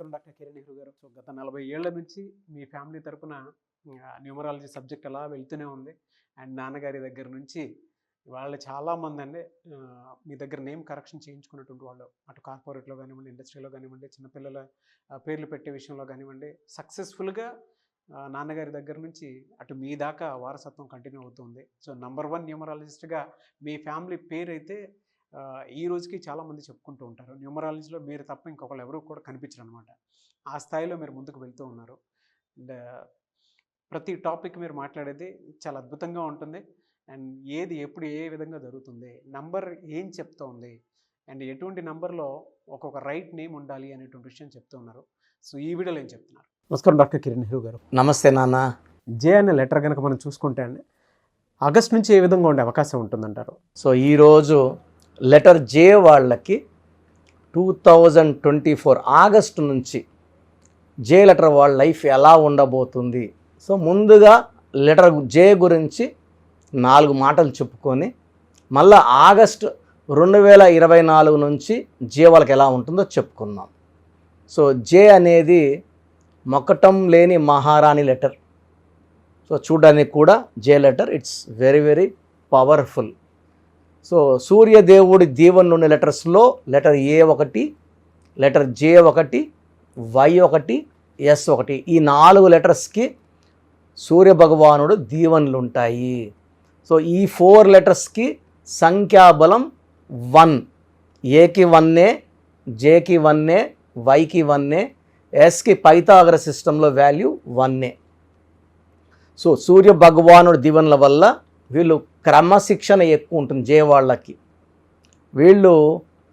నమస్కారం డాక్టర్ కిరణ్ నెహ్రూ గారు. సో గత 40 ఏళ్ల నుంచి మీ ఫ్యామిలీ తరపున న్యూమరాలజీ సబ్జెక్ట్ అలా వెళ్తూనే ఉంది. అండ్ నాన్నగారి దగ్గర నుంచి వాళ్ళు చాలామంది అండి మీ దగ్గర నేమ్ కరెక్షన్ చేయించుకున్నటువంటి వాళ్ళు, అటు కార్పొరేట్లో కానివ్వండి, ఇండస్ట్రీలో కానివ్వండి, చిన్నపిల్లల పేర్లు పెట్టే విషయంలో కానివ్వండి, సక్సెస్ఫుల్గా నాన్నగారి దగ్గర నుంచి అటు మీ దాకా వారసత్వం కంటిన్యూ అవుతుంది. సో నంబర్ 1 న్యూమరాలజిస్ట్గా మీ ఫ్యామిలీ పేరు అయితే ఈ రోజుకి చాలామంది చెప్పుకుంటూ ఉంటారు. న్యూమరాలజీలో మీరు తప్ప ఇంకొకళ్ళు ఎవరు కూడా కనిపించరు అనమాట. ఆ స్థాయిలో మీరు ముందుకు వెళ్తూ ఉన్నారు. అండ్ ప్రతి టాపిక్ మీరు మాట్లాడేది చాలా అద్భుతంగా ఉంటుంది. అండ్ ఏది ఎప్పుడు ఏ విధంగా జరుగుతుంది, నంబర్ ఏం చెప్తోంది, అండ్ ఎటువంటి నంబర్లో ఒక్కొక్క రైట్ నేమ్ ఉండాలి అనేటువంటి విషయం చెప్తూ ఉన్నారు. సో ఈ వీడియోలో ఏం చెప్తున్నారు? నమస్కారం డాక్టర్ కిరణ్ నెహ్రూ గారు. నమస్తే నాన్న. జే అనే లెటర్ కనుక మనం చూసుకుంటే అండి, ఆగస్ట్ నుంచి ఏ విధంగా ఉండే అవకాశం ఉంటుందంటారు? సో ఈరోజు లెటర్ జే వాళ్ళకి 2024 ఆగస్టు నుంచి జే లెటర్ వాళ్ళ లైఫ్ ఎలా ఉండబోతుంది. సో ముందుగా లెటర్ జే గురించి 4 మాటలు చెప్పుకొని మళ్ళీ ఆగస్ట్ 2024 నుంచి జే వాళ్ళకి ఎలా ఉంటుందో చెప్పుకుందాం. సో జే అనేది మొక్కటం లేని మహారాణి లెటర్. సో చూడడానికి కూడా J letter it's very very powerful. So సూర్యదేవుడి దీవెన నుండి లెటర్స్లో లెటర్ ఏ ఒకటి, లెటర్ జే ఒకటి, వై ఒకటి, ఎస్ ఒకటి, ఈ 4 లెటర్స్కి సూర్య భగవానుడు దీవెనలు ఉంటాయి. సో ఈ 4 లెటర్స్కి సంఖ్యాబలం 1. ఏకి 1, జేకి 1, వైకి 1, ఎస్కి పైథాగరస్ సిస్టంలో వాల్యూ 1. సో సూర్య భగవానుడి దీవెనల వల్ల వీళ్ళు క్రమశిక్షణ ఎక్కువ ఉంటుంది. జే వాళ్ళకి వీళ్ళు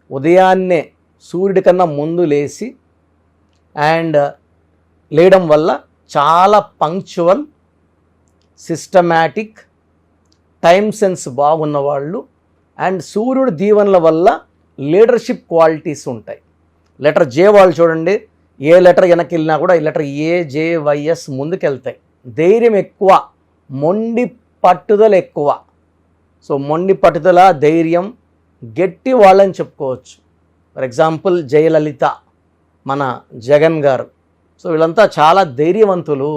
ఉదయాన్నే సూర్యుడి కన్నా ముందు లేచి అండ్ లేయడం వల్ల చాలా పంక్చువల్, సిస్టమాటిక్, టైం సెన్స్ బాగున్న వాళ్ళు. అండ్ సూర్యుడి దీవెనల వల్ల లీడర్షిప్ క్వాలిటీస్ ఉంటాయి. లెటర్ జే వాళ్ళు చూడండి, ఏ లెటర్ వెనక్కి వెళ్ళినా కూడా ఈ లెటర్ ఏ, జే, వైఎస్ ముందుకెళ్తాయి. ధైర్యం ఎక్కువ, మొండి పట్టుదల ఎక్కువ. సో మొండి పట్టుదల, ధైర్యం, గట్టి వాళ్ళని చెప్పుకోవచ్చు. ఫర్ ఎగ్జాంపుల్ జయలలిత, మన జగన్ గారు. సో వీళ్ళంతా చాలా ధైర్యవంతులు.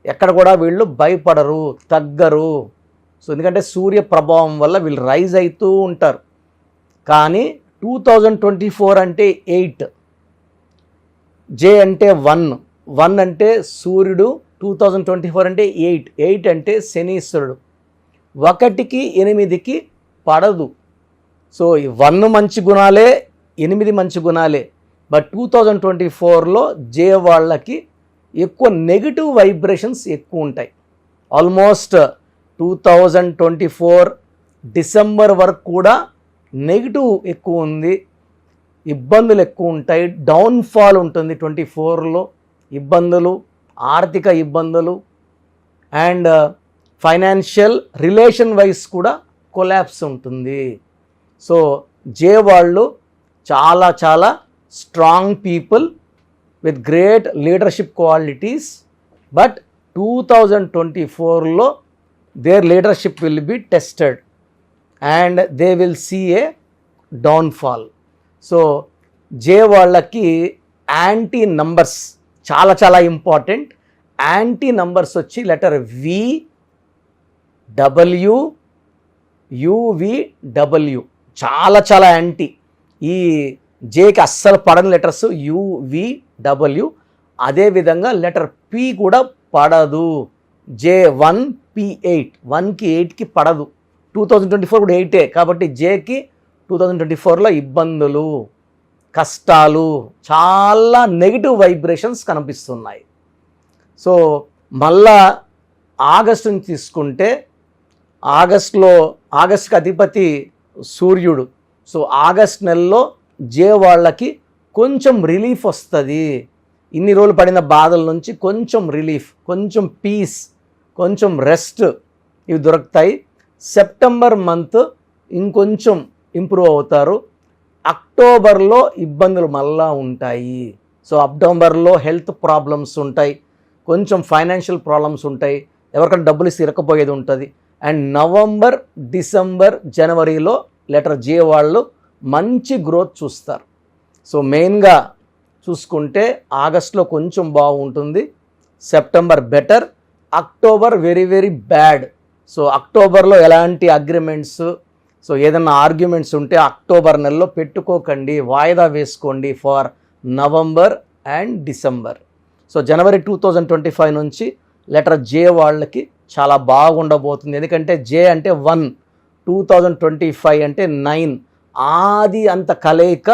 ఎక్కడ కూడా వీళ్ళు భయపడరు, తగ్గరు. సో ఎందుకంటే సూర్య ప్రభావం వల్ల వీళ్ళు రైజ్ అవుతూ ఉంటారు. కానీ 2024 అంటే 8, జే అంటే 1 అంటే సూర్యుడు, 2024 అంటే 8 అంటే శనీశ్వరుడు. 1కి 8కి పడదు. సో 1 మంచి గుణాలే, 8 మంచి గుణాలే. బట్ 2024లో జే వాళ్ళకి ఎక్కువ నెగిటివ్ వైబ్రేషన్స్ ఎక్కువ ఉంటాయి. ఆల్మోస్ట్ 2024 డిసెంబర్ వరకు కూడా నెగిటివ్ ఎక్కువ ఉంది, ఇబ్బందులు ఎక్కువ ఉంటాయి, డౌన్ఫాల్ ఉంటుంది. 24లో ఇబ్బందులు, ఆర్థిక ఇబ్బందులు అండ్ ఫైనాన్షియల్ రిలేషన్ వైజ్ కూడా కొలాప్స్ ఉంటుంది. సో జే వాళ్ళు చాలా చాలా strong people with great leadership qualities. But 2024లో their leadership will be tested and they will see a downfall. So J వాళ్ళకి యాంటీ నంబర్స్ చాలా చాలా ఇంపార్టెంట్. యాంటీ నంబర్స్ వచ్చి లెటర్ వి, డబ్ల్యూ, యువిడబ్ల్యూ చాలా చాలా యాంటీ. ఈ జేకి అస్సలు పడని లెటర్స్ యువిడబ్ల్యూ. అదేవిధంగా లెటర్ పి కూడా పడదు. J1, P8, 1కి 8కి పడదు. 2024 కూడా 8 కాబట్టి జేకి 2024లో ఇబ్బందులు, కష్టాలు, చాలా నెగిటివ్ వైబ్రేషన్స్ కనిపిస్తున్నాయి. సో మళ్ళా ఆగస్టు నుంచి తీసుకుంటే ఆగస్టుకి అధిపతి సూర్యుడు. సో ఆగస్ట్ నెలలో జే వాళ్ళకి కొంచెం రిలీఫ్ వస్తుంది. ఇన్ని రోజులు పడిన బాధల నుంచి కొంచెం రిలీఫ్, కొంచెం పీస్, కొంచెం రెస్ట్ ఇవి దొరుకుతాయి. సెప్టెంబర్ మంత్ ఇంకొంచెం ఇంప్రూవ్ అవుతారు. అక్టోబర్లో ఇబ్బందులు మళ్ళా ఉంటాయి. సో అక్టోబర్లో హెల్త్ ప్రాబ్లమ్స్ ఉంటాయి, కొంచెం ఫైనాన్షియల్ ప్రాబ్లమ్స్ ఉంటాయి, ఎవరికైనా డబ్బులు ఇరకపోయేది ఉంటుంది. అండ్ నవంబర్, డిసెంబర్, జనవరిలో లెటర్ జే వాళ్ళు మంచి గ్రోత్ చూస్తారు. సో మెయిన్గా చూసుకుంటే ఆగస్ట్లో కొంచెం బాగుంటుంది, September better, October very very bad. So అక్టోబర్లో ఎలాంటి అగ్రిమెంట్స్, సో ఏదైనా ఆర్గ్యుమెంట్స్ ఉంటే అక్టోబర్ నెలలో పెట్టుకోకండి, వాయిదా వేసుకోండి for November and December. So జనవరి 2025 నుంచి లెటర్ జే వాళ్ళకి చాలా బాగుండబోతుంది. ఎందుకంటే జే అంటే 1, 2025 అంటే 9, ఆది అంత కలయిక.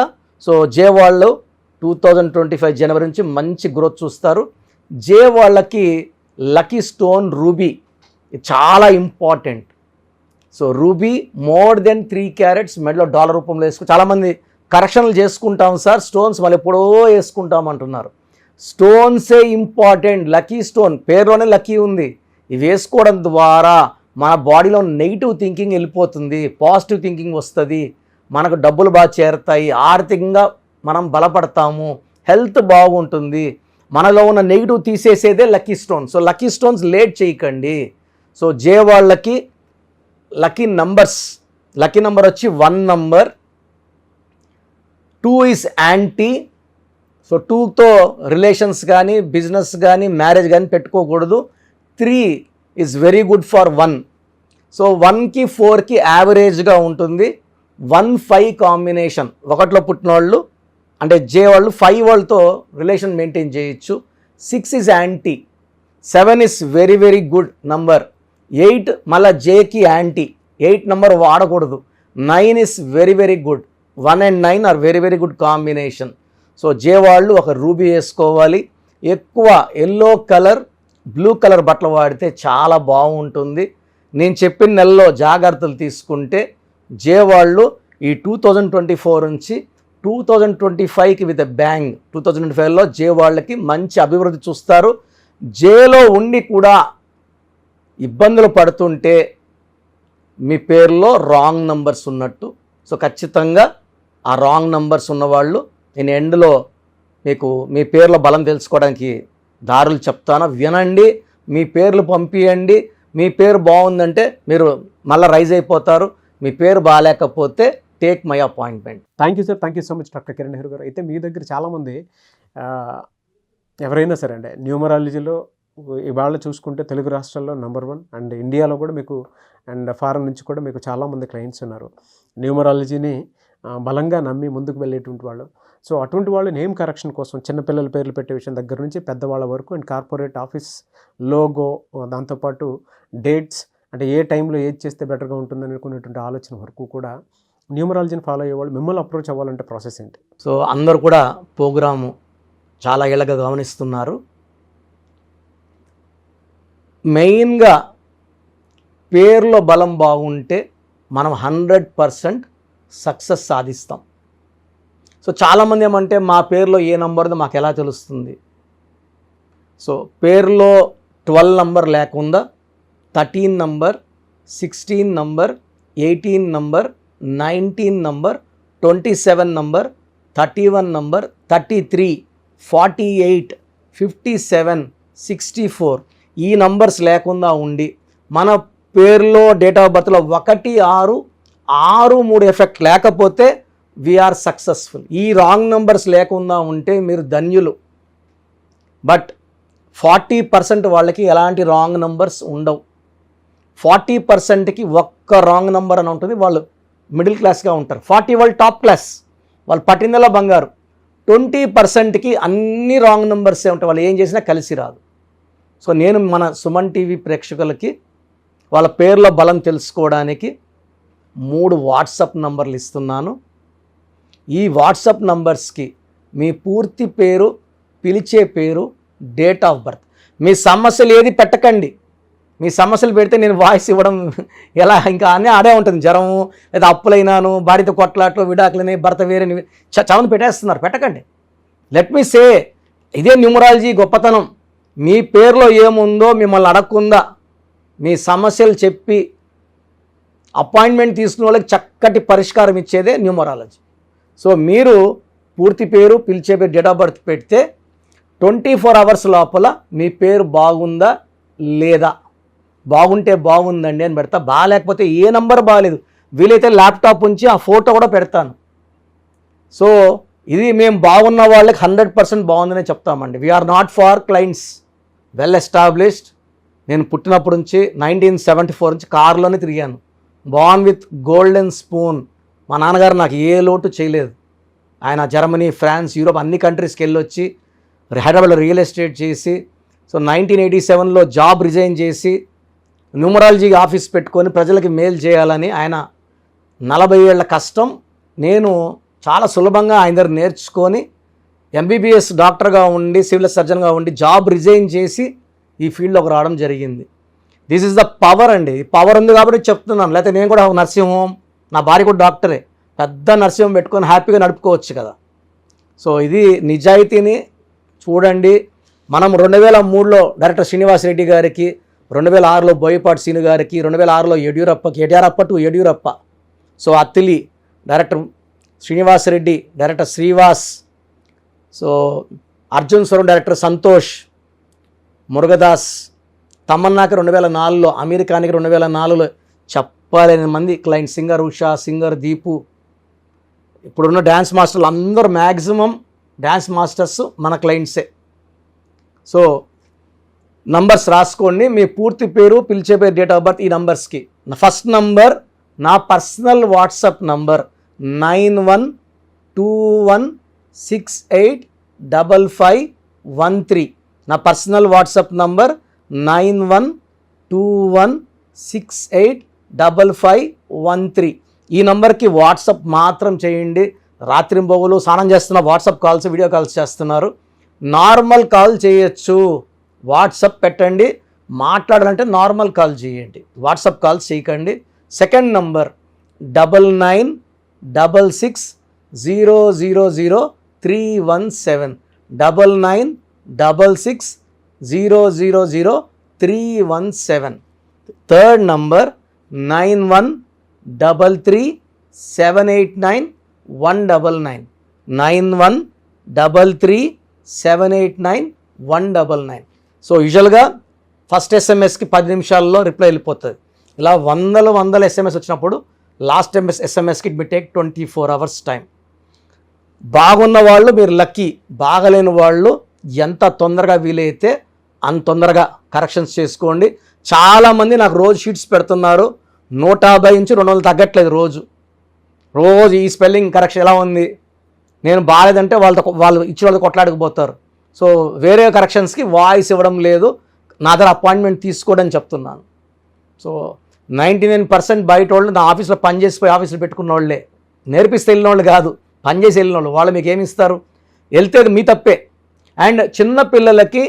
సో జే వాళ్ళు 2025 జనవరి నుంచి మంచి గ్రోత్ చూస్తారు. జే వాళ్ళకి లక్కీ స్టోన్ రూబీ చాలా important. So ruby more than 3 carats మెడలో డాలర్ రూపంలో వేసుకుని, చాలామంది కరెక్షన్లు చేసుకుంటాం సార్, స్టోన్స్ మళ్ళీ ఎప్పుడో వేసుకుంటాం అంటున్నారు. స్టోన్సే ఇంపార్టెంట్. లక్కీ స్టోన్ పేరులోనే లక్కీ ఉంది. ఇవి వేసుకోవడం ద్వారా మన బాడీలో నెగిటివ్ థింకింగ్ వెళ్ళిపోతుంది, పాజిటివ్ థింకింగ్ వస్తుంది, మనకు డబ్బులు బాగా చేరుతాయి, ఆర్థికంగా మనం బలపడతాము, హెల్త్ బాగుంటుంది. మనలో ఉన్న నెగిటివ్ తీసేసేదే lucky stone. So lucky stones late చేయకండి. సో జే వాళ్ళకి లక్కీ నంబర్స్, లక్కీ నంబర్ వచ్చి 1 నంబర్, 2 ఈజ్ యాంటీ. సో 2తో రిలేషన్స్ కానీ బిజినెస్ కానీ మ్యారేజ్ కానీ పెట్టుకోకూడదు. 3 is very good for 1. So 1కి 4కి యావరేజ్గా ఉంటుంది. 1-5 కాంబినేషన్, 1లో పుట్టిన వాళ్ళు అంటే జే వాళ్ళు 5 వాళ్ళతో రిలేషన్ మెయింటైన్ చేయొచ్చు. 6 is anti, 7 is very very good number, 8 మళ్ళీ జేకి యాంటీ, 8 నంబర్ వాడకూడదు. 9 is very very good, 1 and 9 are very very good combination. So J వాళ్ళు ఒక రూబీ వేసుకోవాలి. ఎక్కువ ఎల్లో కలర్, బ్లూ కలర్ బట్టలు వాడితే చాలా బాగుంటుంది. నేను చెప్పిన నెలలో జాగ్రత్తలు తీసుకుంటే జే వాళ్ళు ఈ 2024 నుంచి 2025కి విత్ బ్యాంగ్, 2025లో జే వాళ్ళకి మంచి అభివృద్ధి చూస్తారు. జేలో ఉండి కూడా ఇబ్బందులు పడుతుంటే మీ పేరులో రాంగ్ నంబర్స్ ఉన్నట్టు. సో ఖచ్చితంగా ఆ రాంగ్ నంబర్స్ ఉన్నవాళ్ళు, నేను ఎండ్లో మీకు మీ పేర్ల బలం తెలుసుకోవడానికి దారులు చెప్తాను, వినండి, మీ పేర్లు పంపియండి. మీ పేరు బాగుందంటే మీరు మళ్ళీ రైజ్ అయిపోతారు, మీ పేరు బాగాలేకపోతే take my appointment. Thank you sir, thank you so much doctor Kiran Nehru గారు. అయితే మీ దగ్గర చాలామంది ఎవరైనా సరే అంటే న్యూమరాలజీలో ఇవాళ చూసుకుంటే తెలుగు రాష్ట్రాల్లో నెంబర్ 1 అండ్ ఇండియాలో కూడా మీకు అండ్ ఫారెన్ నుంచి కూడా మీకు చాలామంది క్లయింట్స్ ఉన్నారు న్యూమరాలజీని బలంగా నమ్మి ముందుకు వెళ్ళేటువంటి వాళ్ళు. సో అటువంటి వాళ్ళు నేమ్ కరెక్షన్ కోసం చిన్నపిల్లల పేర్లు పెట్టే విషయం దగ్గర నుంచి పెద్దవాళ్ళ వరకు అండ్ కార్పొరేట్ ఆఫీస్ లోగో, దాంతోపాటు డేట్స్ అంటే ఏ టైంలో ఏది చేస్తే బెటర్గా ఉంటుందని అనుకునేటువంటి ఆలోచన వరకు కూడా న్యూమరాలజీని ఫాలో అయ్యేవాళ్ళు మిమ్మల్ని అప్రోచ్ అవ్వాలంటే ప్రాసెస్ ఏంటి? సో అందరూ కూడా ప్రోగ్రాము చాలా ఏళ్ళగా గమనిస్తున్నారు. మెయిన్గా పేర్లో బలం బాగుంటే మనం 100% సక్సెస్ సాధిస్తాం. సో చాలామంది ఏమంటే మా పేరులో ఏ నంబర్దో మాకు ఎలా తెలుస్తుంది? సో పేరులో 12 నంబర్ లేకుండా 13 number, 16 number, 18 number, 19 number, 27 number, 31 number, 33, 48, 57, 64 ఈ నంబర్స్ లేకుండా ఉండి మన పేరులో డేట్ ఆఫ్ బర్త్లో 1, 6, 6, 3 ఎఫెక్ట్ లేకపోతే వీఆర్ సక్సెస్ఫుల్. ఈ రాంగ్ నంబర్స్ లేకుండా ఉంటే మీరు ధన్యులు. బట్ 40% వాళ్ళకి ఎలాంటి రాంగ్ నంబర్స్ ఉండవు. 40%కి ఒక్క రాంగ్ నంబర్ అని ఉంటుంది, వాళ్ళు మిడిల్ క్లాస్గా ఉంటారు. 40 వాళ్ళు టాప్ క్లాస్, వాళ్ళు పట్టిందలా బంగారు. 20%కి అన్ని రాంగ్ నంబర్సే ఉంటాయి, వాళ్ళు ఏం చేసినా కలిసి రాదు. సో నేను మన సుమన్ టీవీ ప్రేక్షకులకి వాళ్ళ పేర్ల బలం తెలుసుకోవడానికి 3 వాట్సాప్ నంబర్లు ఇస్తున్నాను. ఈ వాట్సాప్ నంబర్స్కి మీ పూర్తి పేరు, పిలిచే పేరు, డేట్ ఆఫ్ బర్త్, మీ సమస్యలు ఏది పెట్టకండి. మీ సమస్యలు పెడితే నేను వాయిస్ ఇవ్వడం ఎలా, ఇంకా అన్నీ ఆడే ఉంటుంది. జ్వరము లేదా అప్పులైనాను, భార్యతో కొట్లాట్లు, విడాకులని, భర్త వేరే చాలామంది పెట్టేస్తున్నారు. పెట్టకండి. లెట్ మీ సే, ఇదే న్యూమరాలజీ గొప్పతనం. మీ పేరులో ఏముందో మిమ్మల్ని అడగకుండా మీ సమస్యలు చెప్పి అపాయింట్మెంట్ తీసుకునే వాళ్ళకి చక్కటి పరిష్కారం ఇచ్చేదే న్యూమరాలజీ. సో మీరు పూర్తి పేరు, పిలిచే పేరు, డేట్ ఆఫ్ బర్త్ పెడితే 24 అవర్స్ లోపల మీ పేరు బాగుందా లేదా, బాగుంటే బాగుందండి అని పెడతా, బాగాలేకపోతే ఏ నంబర్ బాగాలేదు, వీలైతే ల్యాప్టాప్ ఉంచి ఆ ఫోటో కూడా పెడతాను. సో ఇది మేము బాగున్న వాళ్ళకి 100% బాగుందనే చెప్తామండి. We are not far clients, well established. నేను పుట్టినప్పటి నుంచి 1974 నుంచి కార్లోనే తిరిగాను. Born with golden spoon. మా నాన్నగారు నాకు ఏ లోటు చేయలేదు. ఆయన జర్మనీ, ఫ్రాన్స్, యూరోప్ అన్ని కంట్రీస్కి వెళ్ళొచ్చి హైదరాబాద్లో రియల్ ఎస్టేట్ చేసి, సో 1987లో జాబ్ రిజైన్ చేసి న్యూమరాలజీ ఆఫీస్ పెట్టుకొని ప్రజలకి మేలు చేయాలని ఆయన 40 ఏళ్ల కష్టం నేను చాలా సులభంగా ఆయన దగ్గర నేర్చుకొని ఎంబీబీఎస్ డాక్టర్గా ఉండి, సివిల్ సర్జన్గా ఉండి జాబ్ రిజైన్ చేసి ఈ ఫీల్డ్లోకి రావడం జరిగింది. దిస్ ఈజ్ ద పవర్ అండి. పవర్ ఉంది కాబట్టి చెప్తున్నాను. లేకపోతే నేను కూడా నర్సింగ్ హోమ్, నా భార్య కూడా డాక్టరే, పెద్ద నర్సింగ్ హోమ్ పెట్టుకొని హ్యాపీగా నడుపుకోవచ్చు కదా. సో ఇది నిజాయితీని చూడండి. మనం 2003లో డైరెక్టర్ శ్రీనివాస్ రెడ్డి గారికి, 2006లో బోయపాటి సీను గారికి, 2006లో Yediyurappa, so Athili director Srinivas Reddy, director Srivas, so Arjun స్వరం డైరెక్టర్ సంతోష్, మురుగదాస్, తమన్నాకి 2004లో, అమెరికానికి 2004లో చెప్పలేని మంది client, singer Usha, singer Deepu, ఇప్పుడున్న డ్యాన్స్ మాస్టర్లు అందరూ మ్యాక్సిమం డ్యాన్స్ మాస్టర్స్ మన క్లయింట్సే. సో నంబర్స్ రాసుకోండి, మీ పూర్తి పేరు, పిలిచే పేరు, డేట్ ఆఫ్ బర్త్ ఈ నంబర్స్కి. ఫస్ట్ నంబర్ నా పర్సనల్ వాట్సాప్ నంబర్ 9121685513. నా పర్సనల్ వాట్సాప్ నంబర్ 9121685513. ఈ నంబర్కి వాట్సాప్ మాత్రం చేయండి. రాత్రింబొగులు స్నానం చేస్తున్న వాట్సాప్ కాల్స్, వీడియో కాల్స్ చేస్తున్నారు. నార్మల్ కాల్ చేయొచ్చు, వాట్సాప్ పెట్టండి. మాట్లాడాలంటే నార్మల్ కాల్ చేయండి, వాట్సాప్ కాల్స్ చేయకండి. Second number 9966000317, 9966000317. Third number 9133789199, 9133789199. So యూజువల్గా ఫస్ట్ ఎస్ఎంఎస్కి 10 నిమిషాల్లో రిప్లై వెళ్ళిపోతుంది. ఇలా వందల ఎస్ఎంఎస్ వచ్చినప్పుడు లాస్ట్ ఎస్ఎంఎస్కి it may take 24 hours time. బాగున్న వాళ్ళు మీరు లక్కీ, బాగలేని వాళ్ళు ఎంత తొందరగా వీలైతే అంత తొందరగా కరెక్షన్స్ చేసుకోండి. చాలామంది నాకు రోజు షీట్స్ పెడుతున్నారు, 150 నుంచి 200 తగ్గట్లేదు రోజు ఈ స్పెల్లింగ్ కరెక్షన్ ఎలా ఉంది, నేను బాగాలేదంటే వాళ్ళు ఇచ్చిన వాళ్ళు కొట్లాడకపోతారు. సో వేరే కరెక్షన్స్కి వాయిస్ ఇవ్వడం లేదు, నా దగ్గర అపాయింట్మెంట్ తీసుకోవడం చెప్తున్నాను. సో 99% బయట వాళ్ళు నా ఆఫీస్లో పనిచేసిపోయి ఆఫీసులో పెట్టుకున్న వాళ్ళే, నేర్పిస్తే వెళ్ళిన వాళ్ళు కాదు, పనిచేసి వెళ్ళిన వాళ్ళు. వాళ్ళు మీకు ఏమి ఇస్తారు? వెళ్తే మీ తప్పే. అండ్ చిన్న పిల్లలకి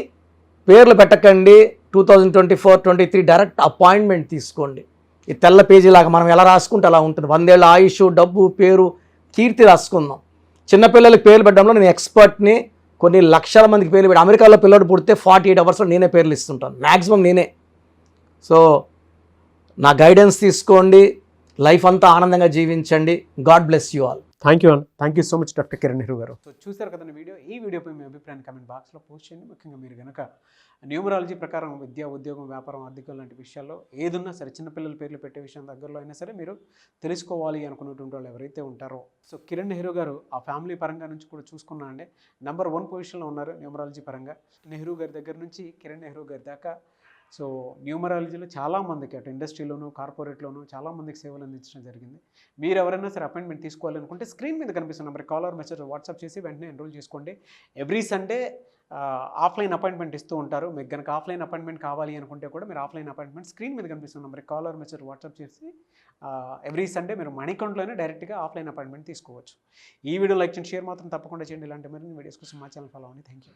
పేర్లు పెట్టకండి. 2024-23 డైరెక్ట్ అపాయింట్మెంట్ తీసుకోండి. ఈ తెల్ల పేజీ లాగా మనం ఎలా రాసుకుంటే అలా ఉంటుంది. 100 ఏళ్ళ ఆయుష్, డబ్బు, పేరు, కీర్తి రాసుకుందాం. చిన్నపిల్లలకి పేర్లు పెట్టడంలో నేను ఎక్స్పర్ట్ని. కొన్ని లక్షల మందికి పేర్లు పెట్టి, అమెరికాలో పిల్లడు పుడితే 48 hours నేనే పేర్లు ఇస్తుంటాను, మ్యాక్సిమం నేనే. సో నా గైడెన్స్ తీసుకోండి, లైఫ్ అంతా ఆనందంగా జీవించండి. God bless you all. Thank you so much doctor Kiran Nehru గారు. సో చూసారు కదా వీడియో. ఈ వీడియోపై మీ అభిప్రాయాన్ని కమెంట్ బాక్స్లో పోస్ట్ చేయండి. ముఖ్యంగా మీరు కనుక న్యూమరాలజీ ప్రకారం విద్య, ఉద్యోగం, వ్యాపారం, ఆర్థికం లాంటి విషయాల్లో ఏదున్నా సరే, చిన్నపిల్లల పేర్లు పెట్టే విషయం దగ్గరలో అయినా సరే మీరు తెలుసుకోవాలి అనుకున్నటువంటి వాళ్ళు ఎవరైతే ఉంటారో, సో కిరణ్ నెహ్రూ గారు ఆ ఫ్యామిలీ పరంగా నుంచి కూడా చూసుకున్నా అండి నెంబర్ 1 పొజిషన్లో ఉన్నారు న్యూమరాలజీ పరంగా. నెహ్రూ గారి దగ్గర నుంచి కిరణ్ నెహ్రూ గారి దాకా సో న్యూమరాలజీలో చాలామందికి అటు ఇండస్ట్రీలోను, కార్పొరేట్లోను చాలామందికి సేవలు అందించడం జరిగింది. మీరు ఎవరైనా సరే అపాయింట్మెంట్ తీసుకోవాలనుకుంటే స్క్రీన్ మీద కనిపిస్తున్న number call or message WhatsApp చేసి వెంటనే ఎన్రోల్ చేసుకోండి. ఎవ్రీ సండే ఆఫ్లైన్ అపాయింట్మెంట్ ఇస్తూ ఉంటారు. మీకు కనుక ఆఫ్లైన్ అపాయింట్మెంట్ కావాలి అనుకుంటే కూడా మీరు ఆఫ్లైన్ అపాయింట్మెంట్ స్క్రీన్ మీద కనిపిస్తున్న number call or message WhatsApp చేసి ఎవ్రీ సండే మీరు మణికంట్లోనే డైరెక్ట్గా ఆఫ్లైన్ అపాయింట్మెంట్ తీసుకోవచ్చు. ఈ వీడియో లైక్ చేయండి, షేర్ మాత్రం తప్పకుండా చేయండి. ఇలాంటి మరిన్ని వీడియోస్ కోసం మా ఛానల్ ఫాలో అవ్వండి. Thank you.